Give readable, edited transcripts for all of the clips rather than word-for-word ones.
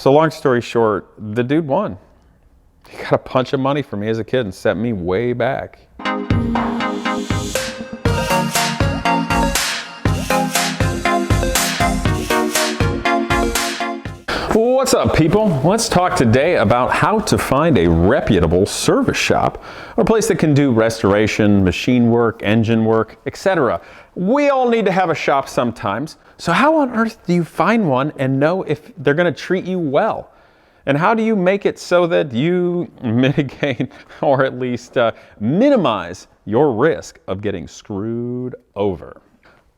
So long story short, the dude won. He got a bunch of money from me as a kid and set me way back. What's up, people? Let's talk today about how to find a reputable service shop, or a place that can do restoration, machine work, engine work, etc. We all need to have a shop sometimes. So how on earth do you find one and know if they're going to treat you well? And how do you make it so that you mitigate or at least minimize your risk of getting screwed over?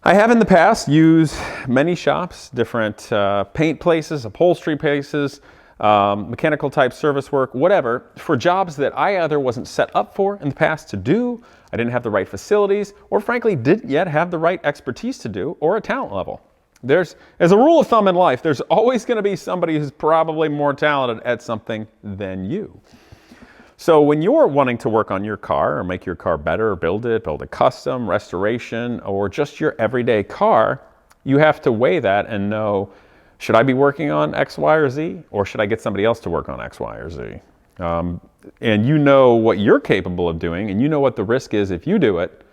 I have in the past used many shops, different paint places, upholstery places, mechanical type service work, whatever, for jobs that I either wasn't set up for in the past to do, I didn't have the right facilities, or frankly didn't yet have the right expertise to do, or a talent level. As a rule of thumb in life, there's always going to be somebody who's probably more talented at something than you. So when you're wanting to work on your car or make your car better, or build a custom, restoration, or just your everyday car, you have to weigh that and know, should I be working on X, Y, or Z, or should I get somebody else to work on X, Y, or Z? And you know what you're capable of doing, and you know what the risk is if you do it,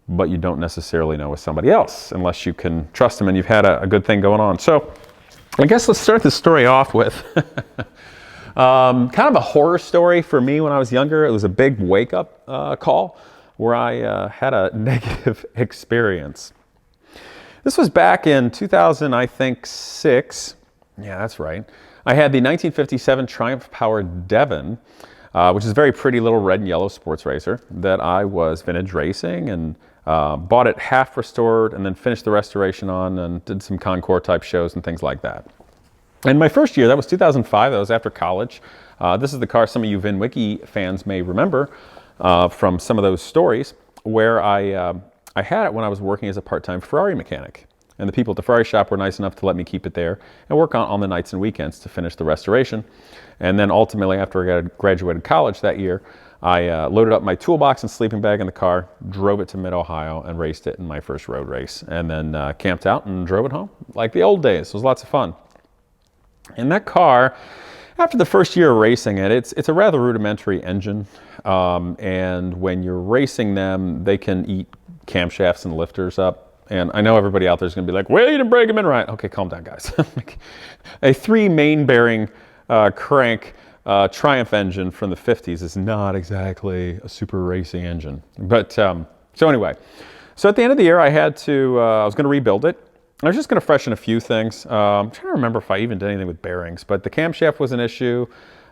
but you don't necessarily know with somebody else unless you can trust them and you've had a good thing going on. So I guess let's start this story off with kind of a horror story for me when I was younger. It was a big wake-up call where I had a negative experience. This was back in 2000, I think, 6. Yeah, that's right. I had the 1957 Triumph Power Devon, which is a very pretty little red and yellow sports racer that I was vintage racing, and bought it half restored and then finished the restoration on and did some Concours type shows and things like that. And my first year, that was 2005, that was after college. This is the car some of you VinWiki fans may remember from some of those stories, where I had it when I was working as a part-time Ferrari mechanic. And the people at the Ferrari shop were nice enough to let me keep it there and work on the nights and weekends to finish the restoration. And then ultimately, after I graduated college that year, I loaded up my toolbox and sleeping bag in the car, drove it to Mid-Ohio, and raced it in my first road race. And then camped out and drove it home, like the old days. It was lots of fun. And that car, after the first year of racing it, it's a rather rudimentary engine. And when you're racing them, they can eat camshafts and lifters up. And I know everybody out there is going to be like, well, you didn't break them in right. Okay, calm down, guys. A 3 main bearing crank Triumph engine from the 50s is not exactly a super racing engine. But so anyway, so at the end of the year, I was going to rebuild it. I was just going to freshen a few things. I'm trying to remember if I even did anything with bearings, but the camshaft was an issue.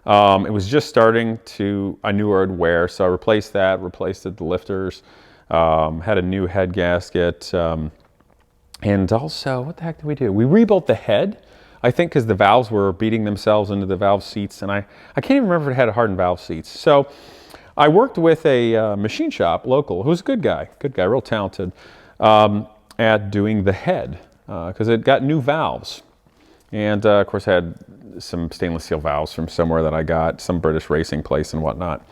It was just starting to, I knew where it would wear, so I replaced that, replaced the lifters, had a new head gasket, and also, what the heck did we do? We rebuilt the head, I think because the valves were beating themselves into the valve seats, and I can't even remember if it had hardened valve seats. So I worked with a machine shop local, who's a good guy, real talented, at doing the head. Because it got new valves, and of course I had some stainless steel valves from somewhere that I got, some British racing place and whatnot.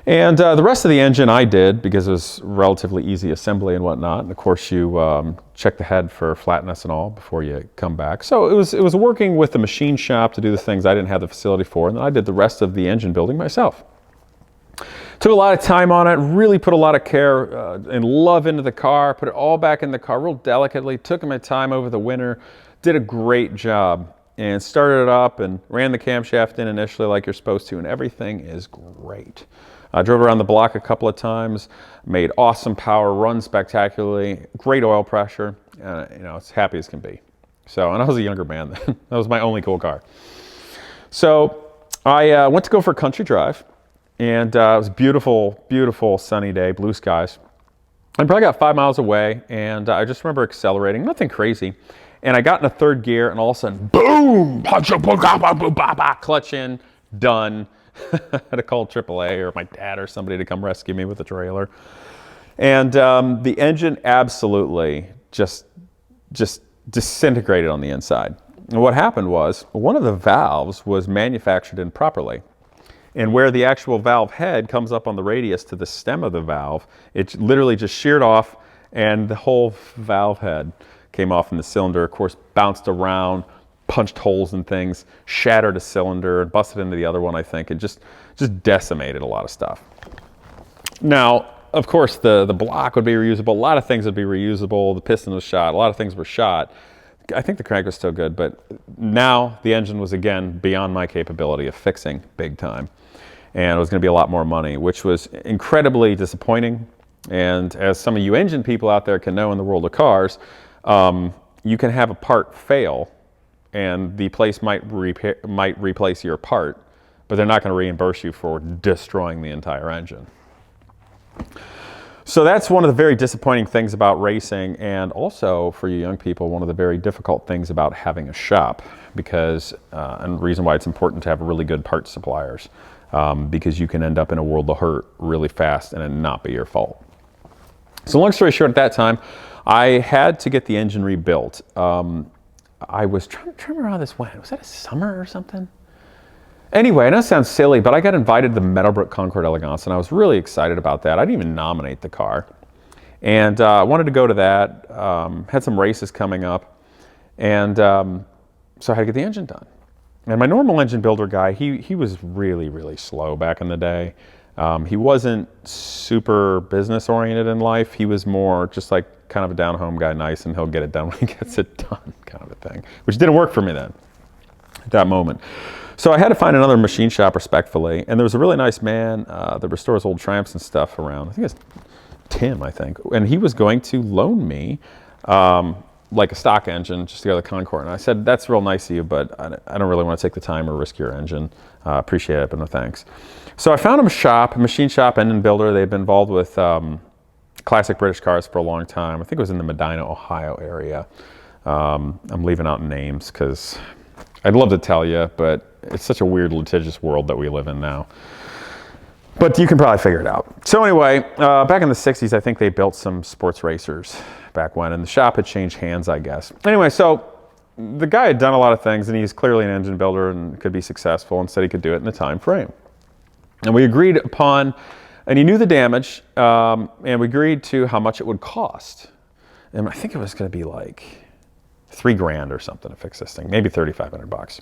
And the rest of the engine I did because it was relatively easy assembly and whatnot. And of course you check the head for flatness and all before you come back. So it was working with the machine shop to do the things I didn't have the facility for, and then I did the rest of the engine building myself. Took a lot of time on it, really put a lot of care and love into the car, put it all back in the car real delicately, took my time over the winter, did a great job, and started it up and ran the camshaft in initially like you're supposed to, and everything is great. I drove around the block a couple of times, made awesome power, run spectacularly, great oil pressure, as happy as can be. So, and I was a younger man then. That was my only cool car. So I went to go for a country drive. And it was a beautiful, beautiful sunny day, blue skies. I probably got 5 miles away, and I just remember accelerating, nothing crazy. And I got in a third gear, and all of a sudden, boom! Clutch in, done. I had to call AAA or my dad or somebody to come rescue me with the trailer. And the engine absolutely just disintegrated on the inside. And what happened was, one of the valves was manufactured improperly. And where the actual valve head comes up on the radius to the stem of the valve, it literally just sheared off, and the whole valve head came off in the cylinder, of course, bounced around, punched holes in things, shattered a cylinder, and busted into the other one, I think, and just decimated a lot of stuff. Now, of course, the block would be reusable. A lot of things would be reusable. The piston was shot. A lot of things were shot. I think the crank was still good, but now the engine was, again, beyond my capability of fixing big time. And it was going to be a lot more money, which was incredibly disappointing. And as some of you engine people out there can know in the world of cars, you can have a part fail and the place might replace your part, but they're not going to reimburse you for destroying the entire engine. So that's one of the very disappointing things about racing, and also for you young people, one of the very difficult things about having a shop, because and the reason why it's important to have really good parts suppliers, because you can end up in a world of hurt really fast and it not be your fault. So long story short, at that time, I had to get the engine rebuilt. I was trying to remember how this went. Was that a summer or something? Anyway, I know it sounds silly, but I got invited to the Meadowbrook Concours d'Elegance, and I was really excited about that. I didn't even nominate the car. And I wanted to go to that, had some races coming up, and so I had to get the engine done. And my normal engine builder guy, he was really, really slow back in the day. He wasn't super business-oriented in life. He was more just like kind of a down-home guy, nice, and he'll get it done when he gets it done kind of a thing, which didn't work for me then, at that moment. So I had to find another machine shop respectfully, and there was a really nice man that restores old Triumphs and stuff around. I think it's Tim, I think, and he was going to loan me like a stock engine just to go to the Concours. And I said, that's real nice of you, but I don't really want to take the time or risk your engine. Appreciate it, but no thanks. So I found him a shop, a machine shop, engine builder. They've been involved with classic British cars for a long time. I think it was in the Medina, Ohio area. I'm leaving out names because I'd love to tell you, but it's such a weird, litigious world that we live in now. But you can probably figure it out. So anyway, back in the 60s, I think they built some sports racers back when, and the shop had changed hands, I guess. Anyway, so the guy had done a lot of things, and he's clearly an engine builder and could be successful, and said he could do it in the time frame. And we agreed upon, and he knew the damage, and we agreed to how much it would cost. And I think it was going to be like $3,000 or something to fix this thing, maybe $3,500.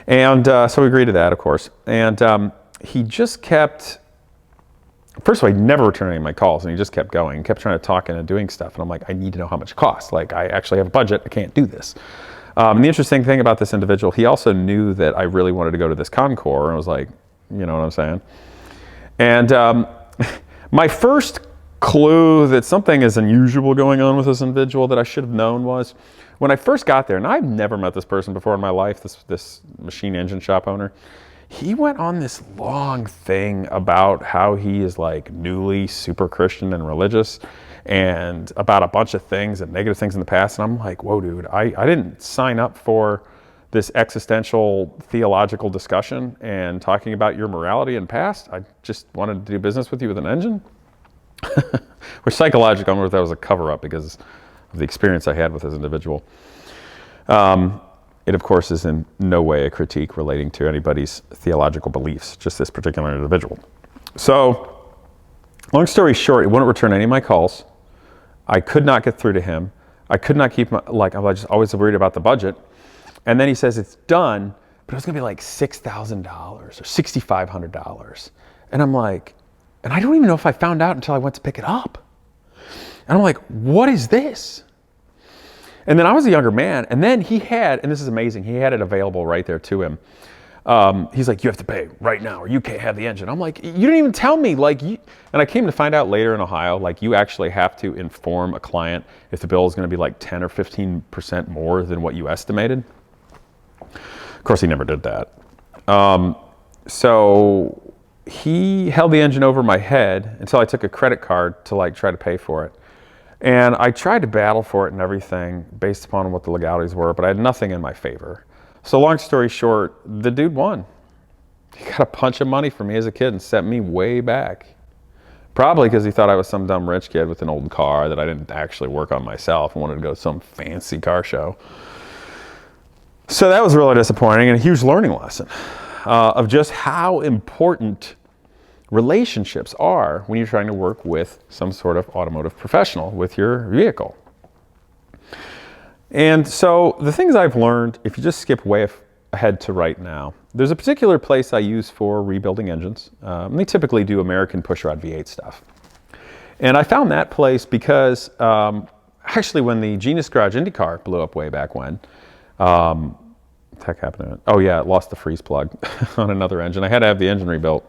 And so we agreed to that, of course. And he just kept, first of all, he never returned any of my calls, and he just kept going, kept trying to talk into doing stuff. And I'm like, I need to know how much it costs. Like, I actually have a budget. I can't do this. And the interesting thing about this individual, he also knew that I really wanted to go to this Concours, and was like, you know what I'm saying? And my first clue that something is unusual going on with this individual that I should have known was, when I first got there, and I've never met this person before in my life, this machine engine shop owner, he went on this long thing about how he is like newly super Christian and religious, and about a bunch of things and negative things in the past. And I'm like, whoa, dude, I didn't sign up for this existential theological discussion and talking about your morality and past. I just wanted to do business with you with an engine. Which psychologically, I wonder if that was a cover-up because of the experience I had with this individual. It, of course, is in no way a critique relating to anybody's theological beliefs, just this particular individual. So, long story short, he wouldn't return any of my calls. I could not get through to him. I could not keep my, like, I was just always worried about the budget. And then he says it's done, but it was going to be like $6,000 or $6,500. And I'm like, and I don't even know if I found out until I went to pick it up. And I'm like, what is this? And then I was a younger man, and then he had, and this is amazing, he had it available right there to him. He's like, you have to pay right now, or you can't have the engine. I'm like, you didn't even tell me. Like, and I came to find out later in Ohio, like, you actually have to inform a client if the bill is going to be like 10 or 15% more than what you estimated. Of course, he never did that. So he held the engine over my head until I took a credit card to like try to pay for it. And I tried to battle for it and everything based upon what the legalities were, but I had nothing in my favor. So long story short, the dude won. He got a bunch of money from me as a kid and sent me way back. Probably because he thought I was some dumb rich kid with an old car that I didn't actually work on myself and wanted to go to some fancy car show. So that was really disappointing and a huge learning lesson of just how important relationships are when you're trying to work with some sort of automotive professional with your vehicle. And so the things I've learned, if you just skip way ahead to right now, there's a particular place I use for rebuilding engines. They typically do American pushrod V8 stuff. And I found that place because actually when the Genius Garage IndyCar blew up way back when, what the heck happened to it? Oh yeah, it lost the freeze plug on another engine. I had to have the engine rebuilt.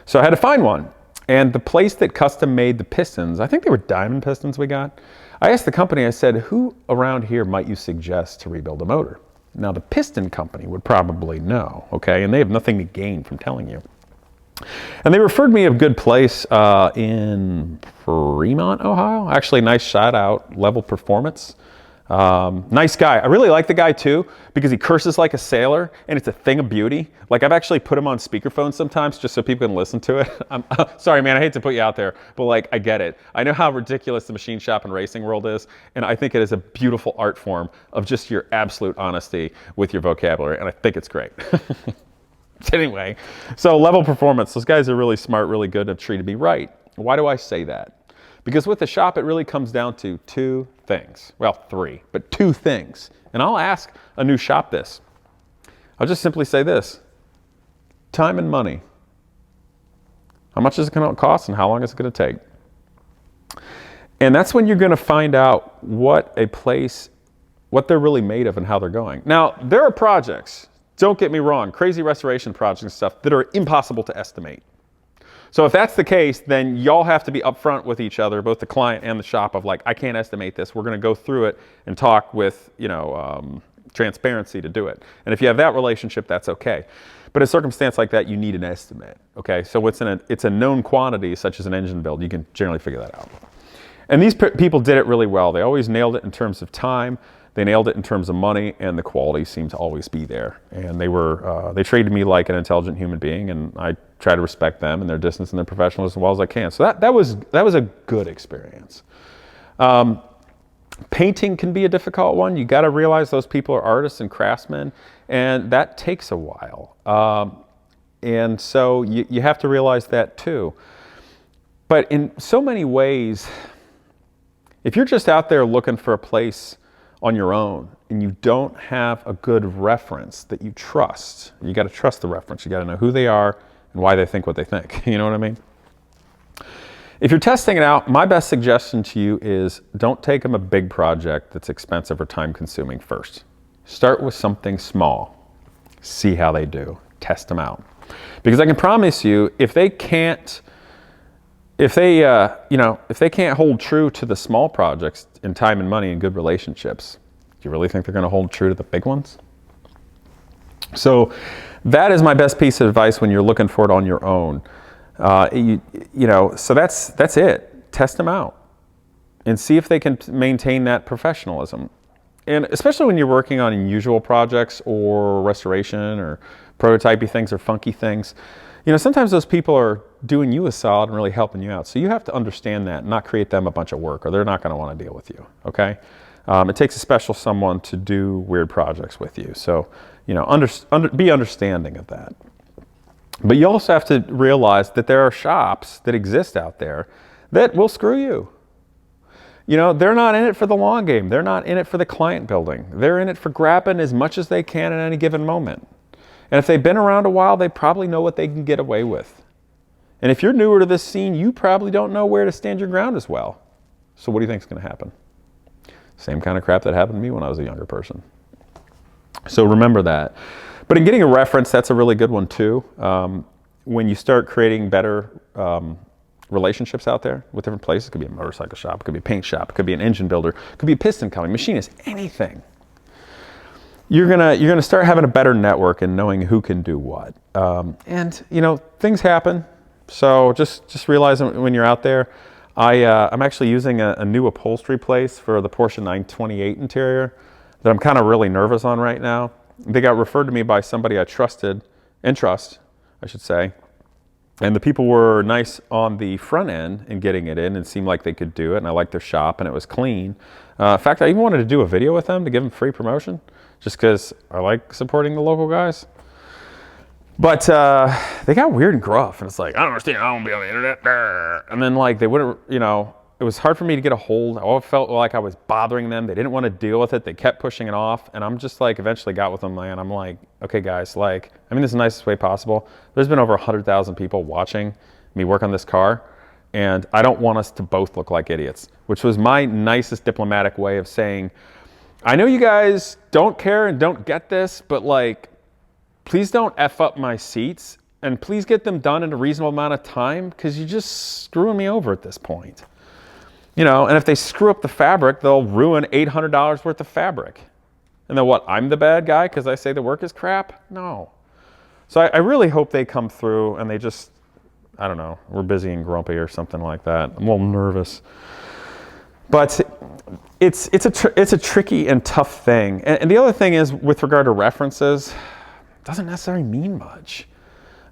So I had to find one. And the place that custom made the pistons, I think they were diamond pistons we got. I asked the company, I said, who around here might you suggest to rebuild a motor? Now the piston company would probably know, okay? And they have nothing to gain from telling you. And they referred me a good place in Fremont, Ohio. Actually, nice shout out, Level Performance. Nice guy. I really like the guy too because he curses like a sailor and it's a thing of beauty. Like I've actually put him on speakerphone sometimes just so people can listen to it. I'm sorry, man, I hate to put you out there, but like I get it. I know how ridiculous the machine shop and racing world is, and I think it is a beautiful art form of just your absolute honesty with your vocabulary, and I think it's great. Anyway, so Level Performance, those guys are really smart, really good, and have treated me right. Why do I say that? Because with the shop, it really comes down to two things. Well, three, but two things. And I'll ask a new shop this. I'll just simply say this. Time and money. How much is it going to cost and how long is it going to take? And that's when you're going to find out what a place, what they're really made of and how they're going. Now, there are projects, don't get me wrong, crazy restoration projects and stuff that are impossible to estimate. So if that's the case, then y'all have to be upfront with each other, both the client and the shop, of like, I can't estimate this. We're going to go through it and talk with, transparency to do it. And if you have that relationship, that's okay. But in a circumstance like that, you need an estimate. Okay, so it's a known quantity, such as an engine build. You can generally figure that out. And these people did it really well. They always nailed it in terms of time. They nailed it in terms of money, and the quality seemed to always be there. And they treated me like an intelligent human being, and I try to respect them and their distance and their professionalism as well as I can. So that was a good experience. Painting can be a difficult one. You got to realize those people are artists and craftsmen, and that takes a while. And so you have to realize that too. But in so many ways, if you're just out there looking for a place on your own and you don't have a good reference that you trust, you got to trust the reference. You got to know who they are and why they think what they think. You know what I mean? If you're testing it out, my best suggestion to you is don't take them a big project that's expensive or time consuming first. Start with something small. See how they do. Test them out. Because I can promise you, if they can't hold true to the small projects in time and money and good relationships, do you really think they're going to hold true to the big ones? So that is my best piece of advice when you're looking for it on your own. So that's it. Test them out and see if they can maintain that professionalism. And especially when you're working on unusual projects or restoration or prototypey things or funky things, sometimes those people are doing you a solid and really helping you out. So you have to understand that and not create them a bunch of work, or they're not going to want to deal with you, okay? It takes a special someone to do weird projects with you. So, be understanding of that. But you also have to realize that there are shops that exist out there that will screw you. They're not in it for the long game. They're not in it for the client building. They're in it for grabbing as much as they can at any given moment. And if they've been around a while, they probably know what they can get away with. And if you're newer to this scene, you probably don't know where to stand your ground as well. So what do you think is going to happen? Same kind of crap that happened to me when I was a younger person. So remember that. But in getting a reference, that's a really good one too. When you start creating better relationships out there with different places, it could be a motorcycle shop, it could be a paint shop, it could be an engine builder, it could be a piston company, machinist, anything. You're gonna start having a better network and knowing who can do what. Things happen. So just realize when you're out there. I'm actually using a new upholstery place for the Porsche 928 interior that I'm kind of really nervous on right now. They got referred to me by somebody I trust, I should say. And the people were nice on the front end in getting it in and seemed like they could do it. And I liked their shop and it was clean. In fact, I even wanted to do a video with them to give them free promotion just because I like supporting the local guys. But they got weird and gruff. And it's like, I don't understand. I don't be on the internet. And then they wouldn't, it was hard for me to get a hold. I felt like I was bothering them. They didn't want to deal with it. They kept pushing it off. And I'm just like, eventually got with them, and I'm like, okay, guys, like, I mean, this is the nicest way possible. There's been over 100,000 people watching me work on this car, and I don't want us to both look like idiots, which was my nicest diplomatic way of saying, I know you guys don't care and don't get this, but like, please don't F up my seats, and please get them done in a reasonable amount of time, because you're just screwing me over at this point. You know, and if they screw up the fabric, they'll ruin $800 worth of fabric. And then what, I'm the bad guy because I say the work is crap? No. So I really hope they come through and they just, I don't know, we're busy and grumpy or something like that. I'm a little nervous. But it's a tricky and tough thing. And the other thing is, with regard to references, it doesn't necessarily mean much.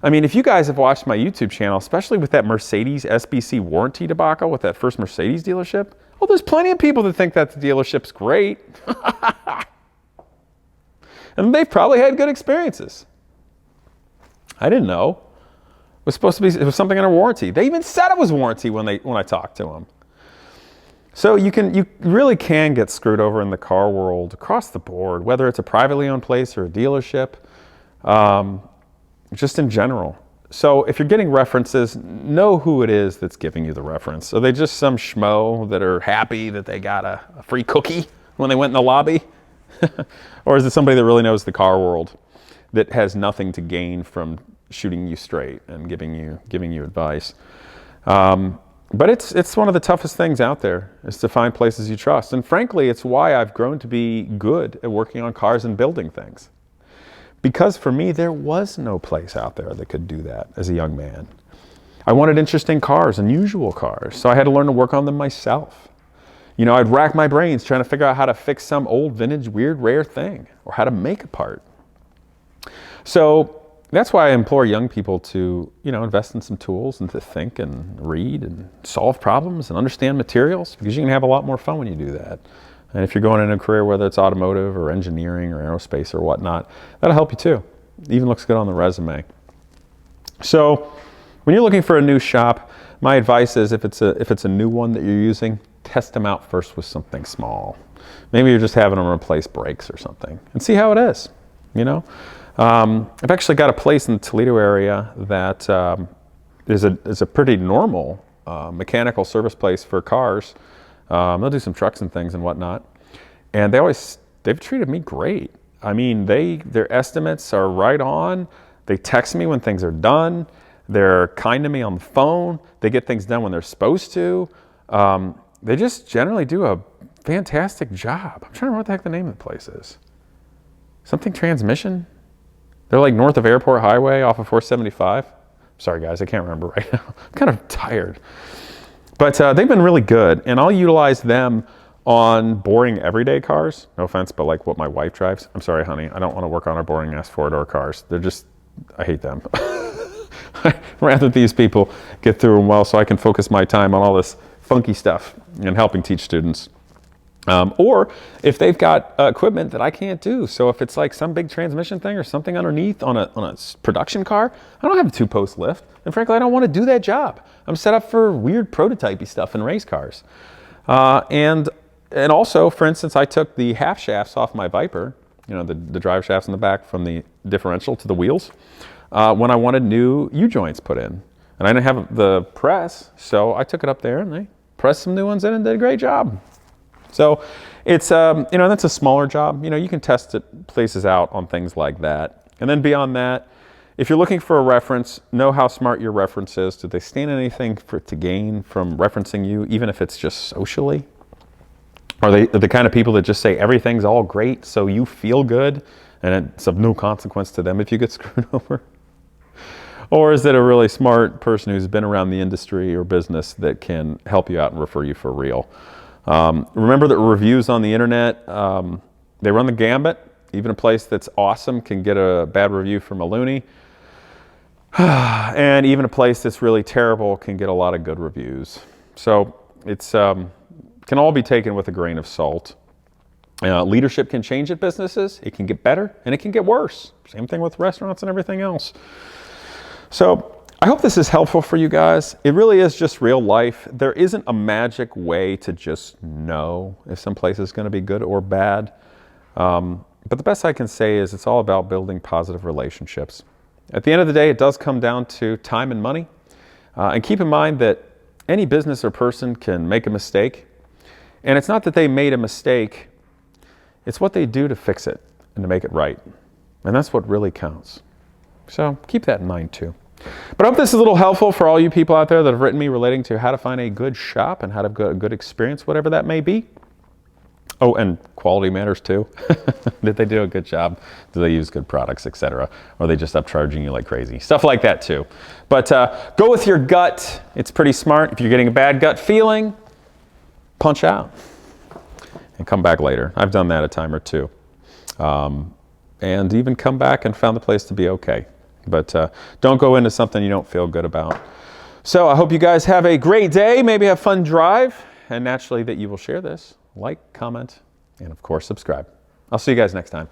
I mean, if you guys have watched my YouTube channel, especially with that Mercedes SBC warranty debacle with that first Mercedes dealership, well, there's plenty of people that think that the dealership's great. And they've probably had good experiences. I didn't know. It was supposed to be, it was something under warranty. They even said it was warranty when I talked to them. So you really can get screwed over in the car world across the board, whether it's a privately owned place or a dealership. Just in general. So if you're getting references, know who it is that's giving you the reference. Are they just some schmo that are happy that they got a free cookie when they went in the lobby? Or is it somebody that really knows the car world that has nothing to gain from shooting you straight and giving you advice? But it's one of the toughest things out there, is to find places you trust. And frankly, it's why I've grown to be good at working on cars and building things. Because for me, there was no place out there that could do that as a young man. I wanted interesting cars, unusual cars, so I had to learn to work on them myself. You know, I'd rack my brains trying to figure out how to fix some old, vintage, weird, rare thing, or how to make a part. So that's why I implore young people to, you know, invest in some tools and to think and read and solve problems and understand materials, because you can have a lot more fun when you do that. And if you're going in a career, whether it's automotive or engineering or aerospace or whatnot, that'll help you too. It even looks good on the resume. So when you're looking for a new shop, my advice is, if it's a new one that you're using, test them out first with something small. Maybe you're just having them replace brakes or something, and see how it is, you know? I've actually got a place in the Toledo area that is a pretty normal mechanical service place for cars. They'll do some trucks and things and whatnot. And they've treated me great. I mean, their estimates are right on. They text me when things are done. They're kind to me on the phone. They get things done when they're supposed to. They just generally do a fantastic job. I'm trying to remember what the heck the name of the place is. Something Transmission? They're like north of Airport Highway off of 475. Sorry guys, I can't remember right now. I'm kind of tired. But they've been really good, and I'll utilize them on boring everyday cars. No offense, but like what my wife drives. I'm sorry, honey. I don't want to work on our boring ass four-door cars. I hate them. I'd rather these people get through them well so I can focus my time on all this funky stuff and helping teach students. Or if they've got equipment that I can't do. So if it's like some big transmission thing or something underneath on a production car, I don't have a 2-post lift. And frankly, I don't want to do that job. I'm set up for weird prototypey stuff in race cars. And also, for instance, I took the half shafts off my Viper, you know, the drive shafts in the back from the differential to the wheels, when I wanted new U-joints put in. And I didn't have the press, so I took it up there and they pressed some new ones in and did a great job. So it's, you know, that's a smaller job. You know, you can test places out on things like that. And then beyond that, if you're looking for a reference, know how smart your reference is. Do they stand anything to gain from referencing you, even if it's just socially? Are they the kind of people that just say everything's all great so you feel good and it's of no consequence to them if you get screwed over? Or is it a really smart person who's been around the industry or business that can help you out and refer you for real? Remember that reviews on the internet, they run the gambit. Even a place that's awesome can get a bad review from a loony. And even a place that's really terrible can get a lot of good reviews. So it's can all be taken with a grain of salt. Leadership can change at businesses. It can get better and it can get worse. Same thing with restaurants and everything else. So I hope this is helpful for you guys. It really is just real life. There isn't a magic way to just know if some place is going to be good or bad. But the best I can say is it's all about building positive relationships. At the end of the day, it does come down to time and money. And keep in mind that any business or person can make a mistake. And it's not that they made a mistake, it's what they do to fix it and to make it right. And that's what really counts. So keep that in mind too. But I hope this is a little helpful for all you people out there that have written me relating to how to find a good shop and how to get a good experience, whatever that may be. Oh, and quality matters too. Did they do a good job? Do they use good products, etc.? Or are they just upcharging you like crazy? Stuff like that too. But go with your gut. It's pretty smart. If you're getting a bad gut feeling, punch out and come back later. I've done that a time or two. And even come back and found the place to be okay. But don't go into something you don't feel good about. So I hope you guys have a great day. Maybe have fun drive. And naturally that you will share this. Like, comment, and of course subscribe. I'll see you guys next time.